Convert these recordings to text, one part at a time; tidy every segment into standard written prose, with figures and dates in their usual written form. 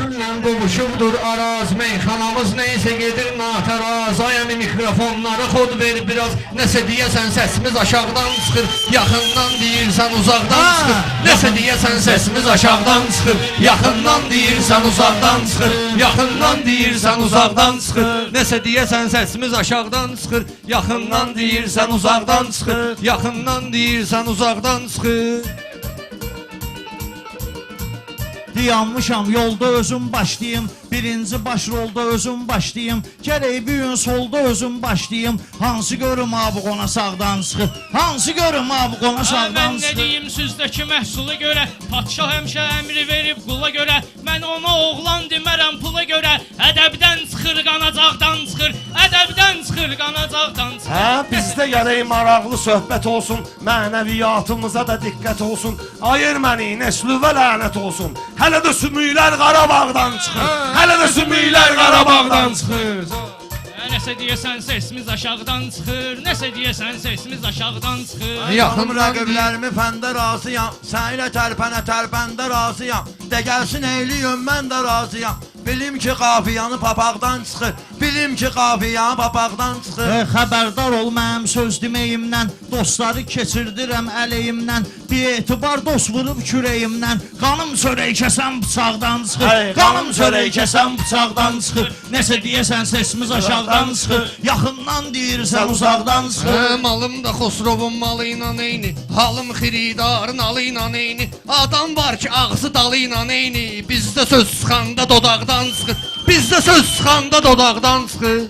Güllə qovuşubdur araz, meyxanamız neysə gedir nataraz. Ayəmi mikrofonları xod ver biraz, nəsə deyəsən səsimiz aşağıdan çıxır, yaxından deyirsən uzaqdan çıxır. Nəsə deyəsən səsimiz aşağıdan çıxır, yaxından deyirsən uzaqdan çıxır, yaxından deyirsən uzaqdan çıxır. Nəsə deyəsən səsimiz aşağıdan çıxır, yaxından deyirsən uzaqdan çıxır, yaxından deyirsən uzaqdan çıxır. Dayanmışam yolda özüm başlayım, birinci başrolda özüm başlayım, gərək bir gün solda özüm başlayım. Hansı görüm abi qona sağdan çıxır, hansı görüm abi qona sağdan Mən çıxır. nə deyim süzdəki məhsulu görə, padşah həmişə əmri verib qula görə. Mən ona oğlan demərəm pula görə, ədəbdən çıxır qanacaqdan çıxır, ədəbdən çıxır qanacaqdan çıxır. Hə, bizdə gərək maraqlı söhbət olsun, mənəviyyatımıza da diqqət olsun. Ayır məni, nəslüvə lənət olsun. Hələ də sümüklər Qarabağdan çıxır, hələ də sümüklər Qarabağdan çıxır. Nəsə deyəsən sesimiz aşağıdan çıxır, nəsə deyəsən sesimiz aşağıdan çıxır. Yaxın rəqiblərimi fəndə razıyam, sən ilə tərpənə razıyam. De gəlsin eyliyim, mən də razıyam. Bilim ki qafiyanı papaqdan çıxır, bilim ki qafiyanı papaqdan çıxır. Xəbərdar ol mənim söz deməyimdən, dostları keçirdirəm əleyimdən. Bir etibar dost vurub kürəyimdən, qanım çörək kəsən bıçaqdan çıxır, qanım çörək kəsən bıçaqdan çıxır. Nəsə deyəsən sesimiz aşağıdan çıxır, yaxından deyirsən uzaqdan çıxır. Malım da Xosrovun malı ilə eyni, halım xiridarın alı ilə eyni. Adam var ki ağzı dalı ilə eyni, bizdə söz çıxanda dodaqdan çıxır, bizdə söz çıxanda dodaqdan çıxır.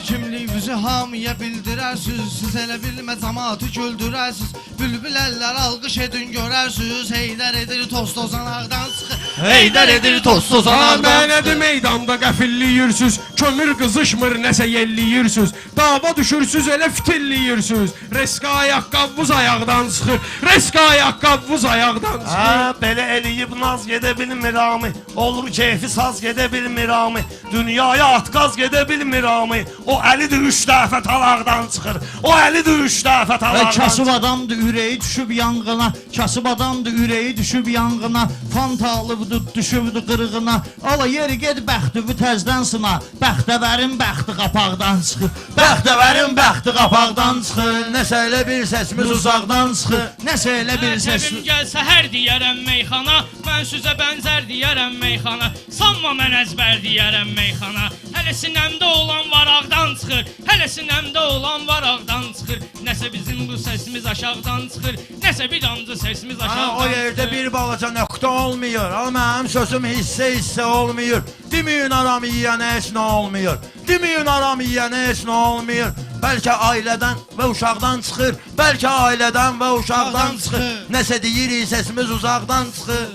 Kimliyinizi hamıya bildirərsiniz, siz elə bilmə cəmaatı güldürərsiniz. Bülbül əllər alqış edin görərsiniz, Heydər edir toz tozanaqdan çıxır, Heydər edir toz tozanaqdan çıxır. Mənədi meydanda qəfilliyirsiniz, kömür qızışmır nəsə yelliyirsiniz. Dava düşürsüz elə fitilliyirsiniz, reska ayaqqabınız ayaqdan çıxır, reska ayaqqabınız ayaqdan çıxır. Hə, belə eləyib naz gedə bilmir ami, olur keyfi saz gedə bilmir ami, dünyaya atqaz gedə bilmir ami. O əlidir 3 dəfə talaqdan çıxır, o əlidir 3 dəfə talaqdan çıxır. Kasıb adamdır ürəyi düşüb yanğına, kasıb adamdır ürəyi düşüb yanğına, fantalıbdır düşübdür qırığına. Ala yeri ged bəxtivi təzdən sına, bəxtəvərin bəxti qapaqdan çıxır, bəxtəvərin bəxti qapaqdan çıxır. Nəsə elə bir səsimiz uzaqdan çıxır, nəsə elə bir Təbim səsimiz. gəlsə hər deyərəm meyxana, mən süzə bənzər deyərəm meyxana. Sanma mən əzbər deyərəm meyxana. Hələ sinəmdə olan varaqdan çıxır, hələ sinəmdə olan varaqdan çıxır. Nəsə bizim bu səsimiz aşağıdan çıxır, nəsə bir damcı səsimiz aşağıdan çıxır. O yerdə bir balaca nöqtə olmuyor, amma mənim sözüm hissə olmuyor. Deməyin aram yiyənə heç nə olmuyor, deməyin aram yiyənə heç nə olmuyor. Bəlkə ailədən və uşaqdan çıxır, bəlkə ailədən və uşaqdan çıxır. Nəsə deyirik səsimiz uzaqdan çıxır.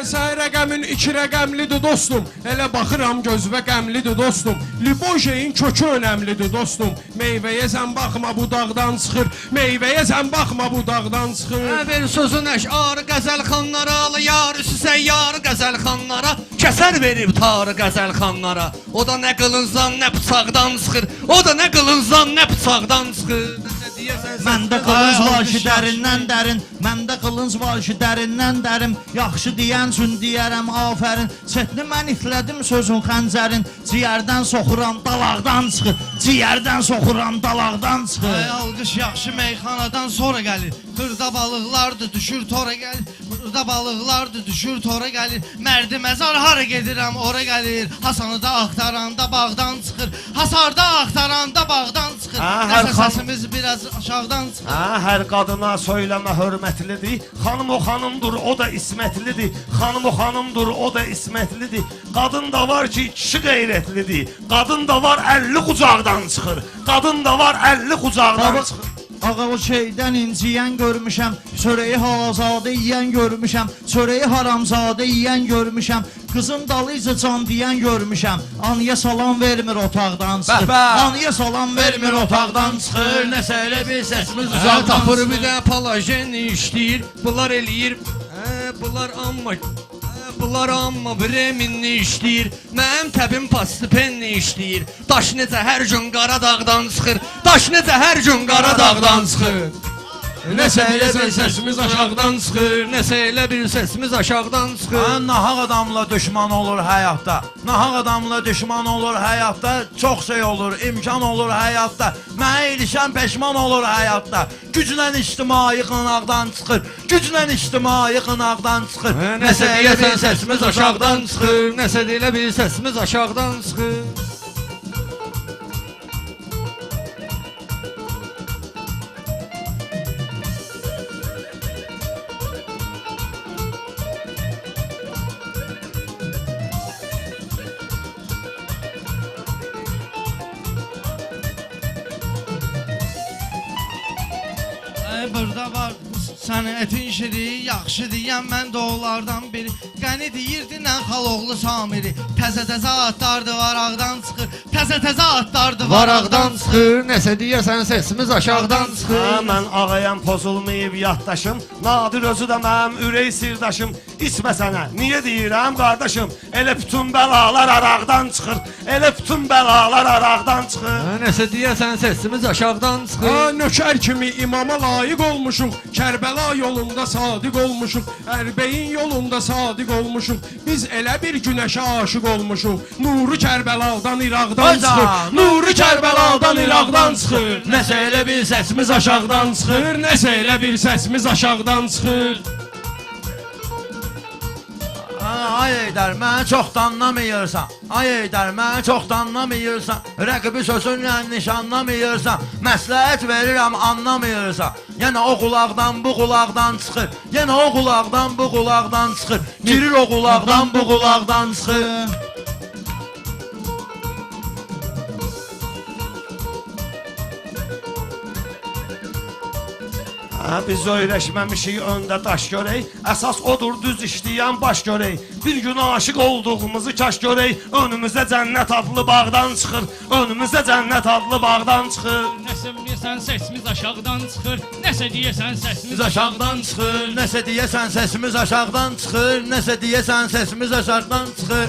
Sən rəqəmin 2 rəqəmlidir dostum, elə baxıram gözvə qəmlidir dostum. Libojeyin kökü önəmlidir dostum, meyvəyə sən baxma bu dağdan çıxır, meyvəyə sən baxma bu dağdan çıxır. Ver sözün əşarı qəzəlxanlara, al yarı səyyarı qəzəlxanlara, kəsər verib tarı qəzəlxanlara. O da nə qılınzdan nə bıçaqdan çıxır, o da nə qılınzdan nə bıçaqdan çıxır. Məndə qılınc var ki dərindən dərin, məndə qılınc var ki dərindən dərin. Yaxşı deyən üçün deyərəm afərin, çetini mən itlədim sözün xəncərin. Ciyərdən soxuram dalaqdan çıxır, ciyərdən soxuram dalaqdan çıxır. Ay alqış yaxşı meyxanadan sonra gəlir, xırda balıqlardır düşür tora gəlir, xırda balıqlardır düşür tora gəlir. Mərdi məzar hara gedirəm ora gəlir, Hasanı da axtaranda bağdan çıxır, Hasarda axtaranda bağdan çıxır. Nəsə səsimiz biraz aşağıdan çıxır. Hə, hər qadına söyləmə hörmətlidir, xanım o xanımdır, o da ismətlidir, xanım o xanımdır, o da ismətlidir. Qadın da var ki kişi qeyrətlidir, qadın da var 50 qucaqdan çıxır, qadın da var 50 qucaqdan çıxır. Ağa o şeydən inciyən görmüşəm, çörəyi halazadə yeyən görmüşəm, çörəyi haramzadə yeyən görmüşəm, qızın dalıyca can deyən görmüşəm. Anıya salam vermir otaqdan çıxır, anıya salam vermir otaqdan çıxır. Nəsə elə bir səsimiz uzaqdan Tapır çıxır. bir də palajen işləyir, bunlar eləyir, bunlar amma breminni işləyir, mənim təbim pastipenni işləyir. Daş necə hər gün Qaradağdan çıxır, daş necə hər gün Qaradağdan çıxır. Nəsə deyəsən səsimiz aşağıdan çıxır. Nəsə elə bir səsimiz aşağıdan çıxır. Nahaq adamla düşman olur həyatda. Nahaq adamla düşman olur həyatda. Çox şey olur, imkan olur həyatda. Mənə ilişən peşman olur həyatda. Güclə ictimai qınaqdan çıxır. Güclə ictimai qınaqdan çıxır. Nəsə deyəsən səsimiz aşağıdan çıxır. Nəsə elə bir səsimiz aşağıdan çıxır. Burada var sənin ətin şiri, yaxşı deyən mən də onlardan biri. Qəni deyirdi nən xaloğlu Samiri. Təzə-təzə atlardı varaqdan çıxır. Təzə-təzə atlardı Varaqdan çıxır. Nəsə deyəsən səsimiz aşağıdan çıxır. Mən ağayam pozulmayıb yaddaşım. Nadir özü də mənim ürək sirdaşım. İçmə sənə, niyə deyirəm qardaşım? Elə bütün bəlalar araqdan çıxır. Elə bütün bəlalar araqdan çıxır. Nəsə deyəsən səsimiz aşağıdan çıxır. Nökər kimi imama layiq olmuşuq. Kərbəla yolunda sadiq olmuşuq. Ərbəyin yolunda sadiq olmuşuq. Biz elə bir günəşə aşiq olmuşuq. Nuru Kərbəladan İraqdan çıxır. Nuru Kərbəladan İraqdan çıxır. Nəsə elə bir səsimiz aşağıdan çıxır. Nəsə elə bir səsimiz aşağıdan çıxır. Ay Eydər, mənə çox danlamayırsan. Ay Eydər, mənə çox danlamayırsan. Rəqibi sözünlə nişanlamayırsan. Məsləhət verirəm, anlamayırsan. Yenə o qulaqdan bu qulaqdan çıxır. Yenə o qulaqdan bu qulaqdan çıxır. Girir o qulaqdan bu qulaqdan çıxır. Biz öyrəşməmişik öndə daş görək. Əsas odur düz işləyən baş görək. Bir gün aşıq olduğumuzu kaş görək. Önümüzə cənnət adlı bağdan çıxır. Önümüzə cənnət adlı bağdan çıxır. Nəsə deyəsən səsimiz aşağıdan çıxır. Nəsə deyəsən səsimiz Biz aşağıdan çıxır. Nəsə deyəsən səsimiz aşağıdan çıxır. Nəsə deyəsən səsimiz aşağıdan çıxır.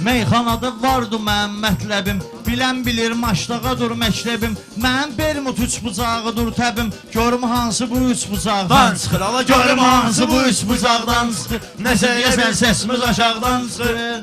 Meyxanada vardı mənim mətləbim. Bilən bilir maşdağa dur məktəbim. Mənim Bermud üç bucağıdır təbim. Görüm hansı bu üç bucaqdan çıxır. Ala Görüm hansı bu üç bucaqdan çıxır. Nəsə deyəsən səsimiz aşağıdan çıxır.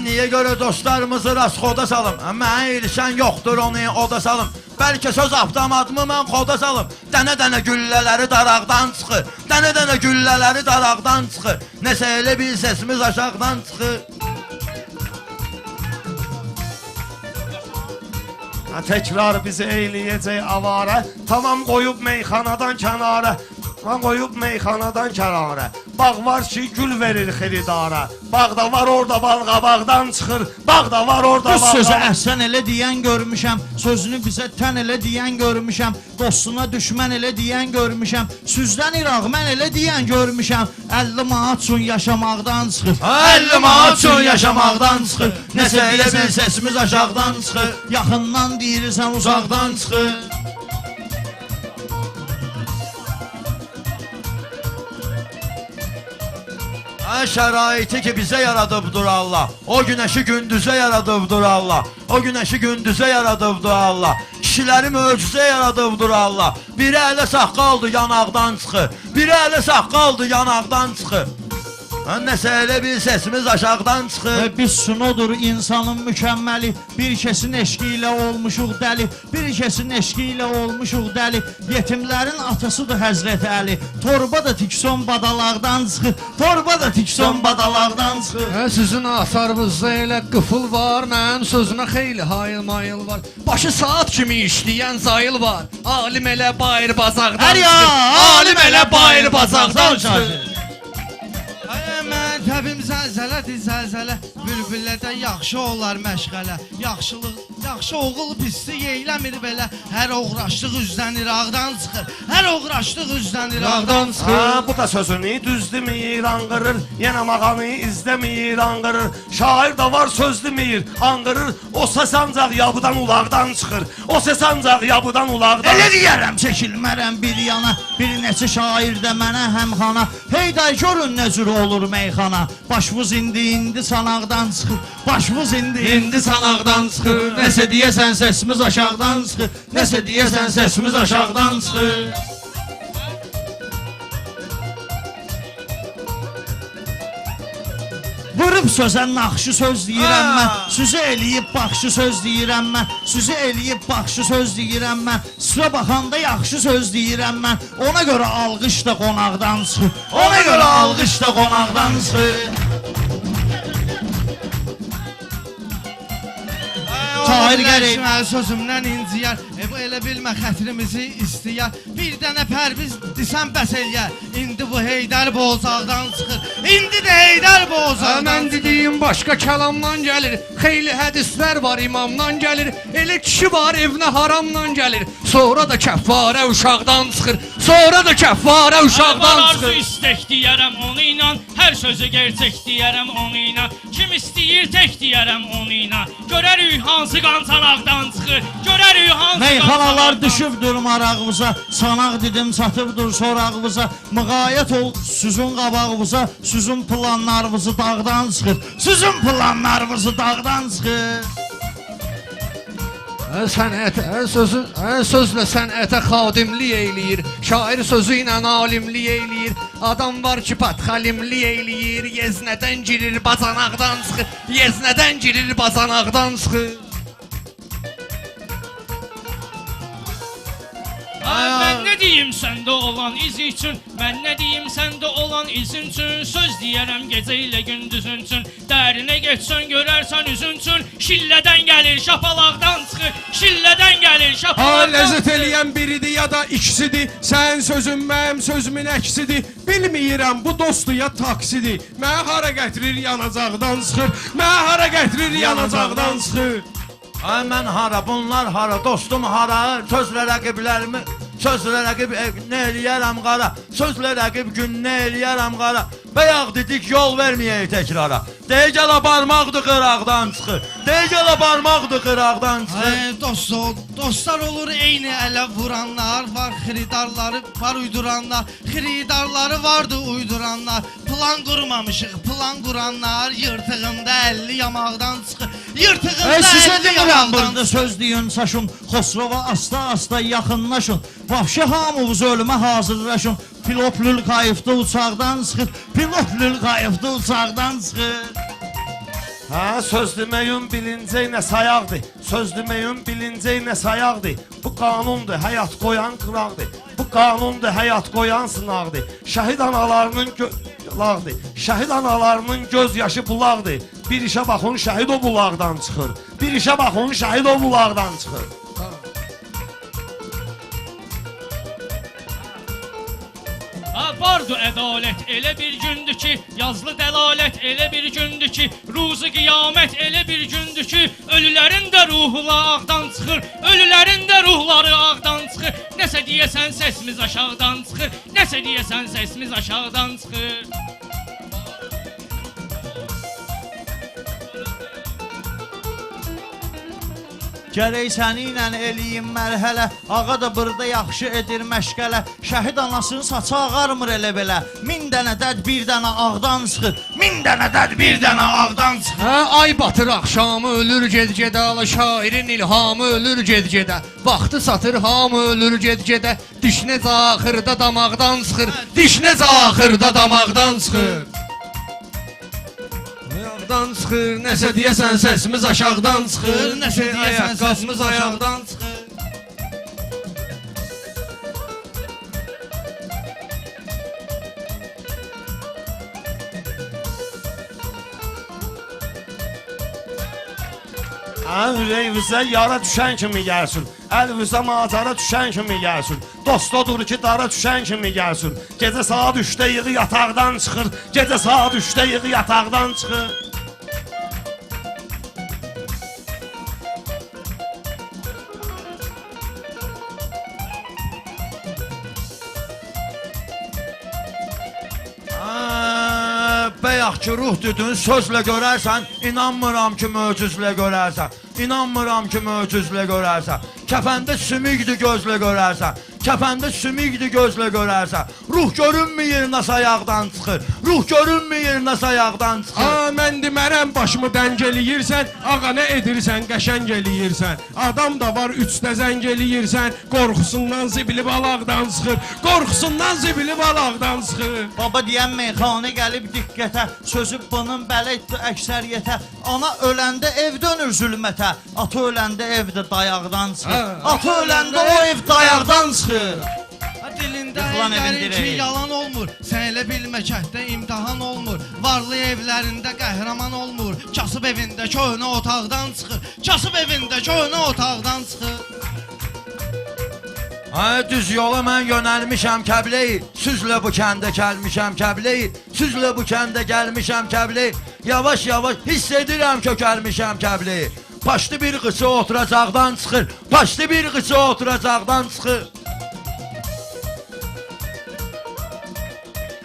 Niyə görə dostlarımızı rasxoda salım? Mənə ilişən yoxdur, onu oda salım. Bəlkə söz avtomatımı mən xoda salım. Dənə-dənə güllələri daraqdan çıxır. Dənə-dənə güllələri daraqdan çıxır. Nəsə elə bir səsimiz aşağıdan çıxır. Təkrar bizi eyləyəcək avarə. Tamam qoyub meyxanadan kənara. Tamam qoyub meyxanadan kənara. Bağ var ki gül verir xiridara. Bağda var orada balqabaqdan çıxır. Bağda var orada Bu sözü balqabaq. əhsən elə deyən görmüşəm. Sözünü bizə tən elə deyən görmüşəm. Dostuna düşmən elə deyən görmüşəm. Süzdən İraq mən elə deyən görmüşəm. 50 manat üçün yaşamaqdan çıxır. 50 manat üçün yaşamaqdan çıxır. Nəsə elə bir səsimiz aşağıdan çıxır. Yaxından deyirsən uzaqdan çıxır. Şəraiti ki bizə yaradıbdır Allah. O günəşi gündüzə yaradıbdır Allah. O günəşi gündüzə yaradıbdır Allah. Kişiləri möcüzə yaradıbdır Allah. Biri ələ saqqaldı yanaqdan çıxır. Biri ələ saqqaldı yanaqdan çıxır. Nəsə elə bir səsimiz aşağıdan çıxır. Biz sunodur insanın mükəmməli. Bir kəsin eşqi ilə olmuşuq dəli. Bir kəsin eşqi ilə olmuşuq dəli. Yetimlərin atasıdır Həzrət Əli. Torba da tikson badalaqdan çıxır. Torba da tikson badalaqdan çıxır. Sizin asarınızda elə qıfıl var. Mənim sözümə xeyli hayıl-mayıl var. Başı saat kimi işləyən zayıl var. Alim elə bayır bazaqdan çıxır. Alim elə bayır bazaqdan çıxır. Təbim zəlzələdir zəlzələ. Bülbüllərdə yaxşı olar məşğələ. Yaxşılıq Yaxşı oğul pislik eyləmir belə. Hər uğraşlıq üzdən iraqdan çıxır. Hər uğraşlıq üzdən iraqdan çıxır. Ha, bu da sözünü düz demir, anqırır. Yenə mağanı izləmir, anqırır. Şair da var söz demir, anqırır. O səs ancaq yabıdan ulaqdan çıxır. O səs ancaq yabıdan ulaqdan. Elə deyərəm çəkilmərəm bir yana. Bir neçə şair də mənə həmxana. Heyday görün nə cür olur meyxana. Başvuz indi sanaqdan çıxır. Başvuz indi sanaqdan çıxır. Nəsə deyəsən səsimiz aşağıdan çıxır. Nəsə deyəsən səsimiz aşağıdan çıxır. Vurub sözə naxşı söz deyirəm mən. Süzü eləyib baxşı söz deyirəm mən. Süzü eləyib baxşı söz deyirəm mən. Sizə baxanda yaxşı söz deyirəm mən. Ona görə alqış da qonaqdan çıxır. Ona görə alqış da qonaqdan çıxır. Şair gərək sözümdən inciyər. Bu elə bilmə xətrimizi istəyər. Bir dənə pərviz desən bəs eləyər. İndi bu Heydər Bozağdan çıxır. İndi də Heydər Bozağdan Mən dediyim başqa kəlamdan gəlir. Xeyli hədislər var imamdan gəlir. Elə kişi var evinə haramdan gəlir. Sonra da kəffarə uşaqdan çıxır. Sonra da kəffarə uşaqdan Arzu çıxır. istek deyərəm onu inan. Hər sözü gerçək deyərəm onu inan. Kim istəyir tək deyərəm onu inan. Görərik hansı qançanaqdan çıxır. Görərik hansı Meyxanalar düşübdür marağımıza. Sanaq didim çatıbdır sorağımıza. Müğayət ol süzün qabağımıza. Süzün planlarımızı dağdan çıxır. Süzün planlarımızı dağdan çıxır. Sözlə sənətə xadimlik eləyir. Şair sözü ilə alimlik eləyir. Adam var ki patxalimlik eləyir. Yeznədən girir bacanaqdan çıxır. Yeznədən girir bacanaqdan çıxır. Mən nə deyim səndə olan iz üçün. Mən nə deyim səndə olan izin üçün. Söz deyərəm gecə ilə gündüzün üçün. Dərinə getsən görərsən üzün üçün. Şillədən gəlir şapalaqdan çıxır. Şillədən gəlir Ha, şapalaqdan ləzzət çıxır. eləyən biridir ya da ikisidir. Sən sözün mənim sözümün əksidir. Bilmirəm bu dostdur ya taksidir. Mənə hara gətirir yanacaqdan çıxır. Mənə hara gətirir yanacaqdan çıxır. Ay mən hara, bunlar hara, dostum hara, sözlə rəqiblərimi, sözlə rəqib nə eləyərəm qara, sözlə rəqib gün nə eləyərəm qara. Bəyaq dedik yol verməyək təkrara. Deyək gələ barmaqdır qıraqdan çıxır. Deyək gələ barmaqdır qıraqdan çıxır. Dostlar olur eyni ələ vuranlar. Var xiridarları, var uyduranlar. Xiridarları vardı uyduranlar. Plan qurmamışıq, plan quranlar. Yırtığında 50 yamaqdan çıxır. Yırtığında Sizə 50 deyirəm yamaqdan burada söz deyin saşın. Xosrova asta yaxınlaşın. Vahşi hamımız ölümə hazırlaşın. Pilot Lülkayevdə uçaqdan çıxır. Pilot Lülkayevdə uçaqdan çıxır. Ha, söz deməyin bilincək nə sayaqdır. Söz deməyin bilincək nə sayaqdır. Bu qanundur, həyat qoyan qıraqdır. Bu qanundur, həyat qoyan sınaqdır. Şəhid analarının lağdır. Şəhid analarının göz yaşı bulaqdır. Bir işə baxın, şəhid o bulaqdan çıxır. Bir işə baxın, şəhid o bulaqdan çıxır. Vardı ədalət elə bir gündür ki, yazılı dəlalət elə bir gündür ki, ruzu qiyamət elə bir gündür ki, ölülərin də ruhları ağdan çıxır, ölülərin də ruhları ağdan çıxır. Nəsə deyəsən səsimiz aşağıdan çıxır, nəsə deyəsən səsimiz aşağıdan çıxır. Gərək səninlə eləyim mərhələ. Ağa da burada yaxşı edir məşqələ. Şəhid anasının saçı ağarmır elə belə. 1000 dənə dəd bir dənə ağdan çıxır. 1000 dənə dəd bir dənə ağdan çıxır. Ay batır axşamı ölür ged-gedə. Ala şairin ilhamı ölür ged-gedə. Vaxtı satır hamı ölür ged-gedə. Diş necə axırda damaqdan çıxır. Diş necə axırda damaqdan çıxır. Ayaqdan çıxır, nəsə deyəsən səsimiz aşağıdan çıxır. Nəsə deyəsən səsimiz ayaqdan çıxır. Ürəyimizə yara düşən kimi gəlsin. Əlimizə macara düşən kimi gəlsin. Dostodur ki, dara düşən kimi gəlsin. Gecə saat 3-də yığı yataqdan çıxır. Gecə saat 3-də yığı yataqdan çıxır. Bayaq ki ruh düdün sözlə görərsən, inanmıram ki möcüzlə görərsən. İnanmıram ki möcüzlə görərsən. Kəfəndə sümükdü gözlə görərsən. Kəfəndə sümükdü gözlə görərsən. Ruh görünməyir nəsə ayaqdan çıxır. Ruh görünməyir nəsə ayaqdan çıxır. Mən demərəm başımı dəng eləyirsən, ağa nə edirsən, qəşəng eləyirsən. Adam da var üçdə zəng eləyirsən, qorxusundan zibili balaqdan çıxır. Qorxusundan zibili balaqdan çıxır. Baba deyən meyxana gəlib diqqətə, sözü bunun bələddir əksəriyyətə. Ana öləndə ev dönür zülmətə, ata öləndə evdə dayaqdan çıxır. Ata öləndə o ev dayaqdan çıxır. Dilində Yıxılan evin gəlir ki, direği. yalan olmur. Sən elə bilmə kətdə imtahan olmur. Varlı evlərində qəhrəman olmur. Kasıb evində köhnə otaqdan çıxır. Kasıb evində köhnə otaqdan çıxır. Düz yola mən yönəlmişəm Kəbləyi. Süzlə bu kəndə gəlmişəm Kəbləyi. Süzlə bu kəndə gəlmişəm Kəbləyi. Yavaş-yavaş hiss edirəm kökəlmişəm Kəbləyi. Paşlı bir qıçı oturacaqdan çıxır. Paşlı bir qıçı oturacaqdan çıxır.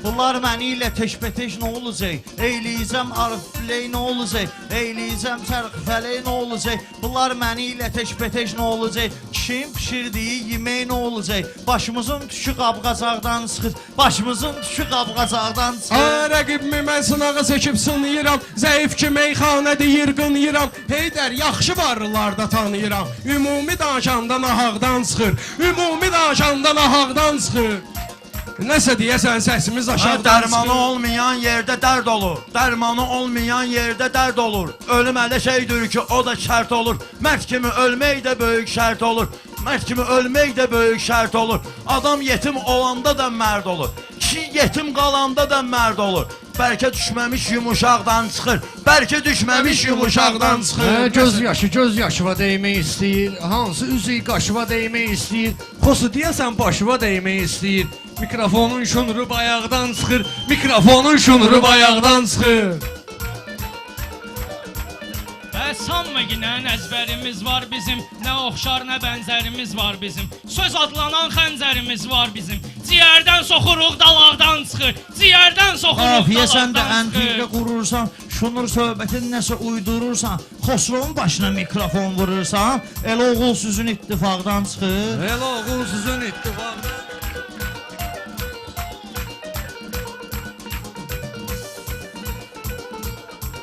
Bunlar məni ilə teşbeteş nə olacaq? Eyləyəcəm arifley nə olacaq? Eyləyəcəm çərqfəley nə olacaq? Bunlar məni ilə teşbeteş nə olacaq? Kişinin pişirdiyi yemək nə olacaq? Başımızın tükü qabqacaqdan çıxır. Başımızın tükü qabqacaqdan çıxır. Rəqibimi mən sınağa çəkib sınayıram. Zəif ki meyxanə deyir qınayıram. Heydər yaxşı varlılarda tanıyıram. Ümumi danışanda nahaqdan çıxır. Ümumi danışanda nahaqdan çıxır. Nəsə deyəsən səsimiz aşağıdan Dərmanı çıxır. olmayan yerdə dərd olur. Dərmanı olmayan yerdə dərd olur. Ölüm elə şeydir ki, o da şərt olur. Mərd kimi ölmək də böyük şərt olur. Mərd kimi ölmək də böyük şərt olur. Adam yetim olanda da mərd olur. Kişi yetim qalanda da mərd olur. Bəlkə düşməmiş yumuşaqdan çıxır. Bəlkə düşməmiş yumuşaqdan çıxır. Göz yaşıva dəymək istəyir. Hansı üzü qaşıva dəymək istəyir. Xosu deyəsən başıva dəymək istəyir. Mikrofonun şunuru bayaqdan çıxır. Mikrofonun şunuru bayaqdan çıxır. Sanma ki, nə əzbərimiz var bizim, nə oxşar, nə bənzərimiz var bizim. Söz adlanan xəncərimiz var bizim. Ciyərdən soxuruq, dalaqdan çıxır. Ciyərdən soxuruq, Afiyə sən də dalaqdan əntiqə çıxır. qurursan, şunur söhbətin nəsə uydurursan, Xosrovun başına mikrofon vurursan, elə oğul süzün ittifaqdan çıxır. El oğul sizin ittifaqda.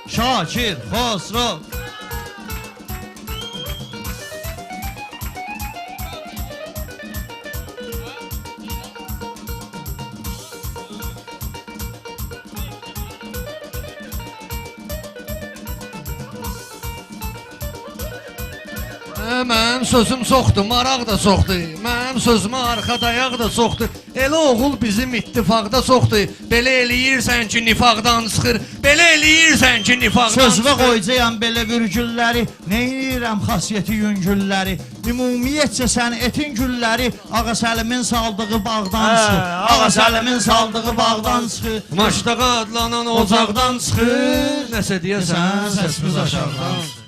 Şakir, Xosrov. Mənim sözüm çoxdur, maraq da çoxdur. Mənim sözümə arxa dayaq da çoxdur. Elə oğul bizim ittifaqda çoxdur. Belə eləyirsən ki, nifaqdan çıxır. Belə eləyirsən ki, nifaqdan Sözvə çıxır. qoyacağam belə virgülləri, neynirəm xasiyyəti yüngülləri. Ümumiyyətcə sən etin gülləri, Ağa Səlimin saldığı bağdan çıxır. Ağa Səlimin saldığı bağdan çıxır. Maçdağa adlanan ocaqdan çıxır. Nəsə deyəsən, səsimiz aşağıdan çıxır.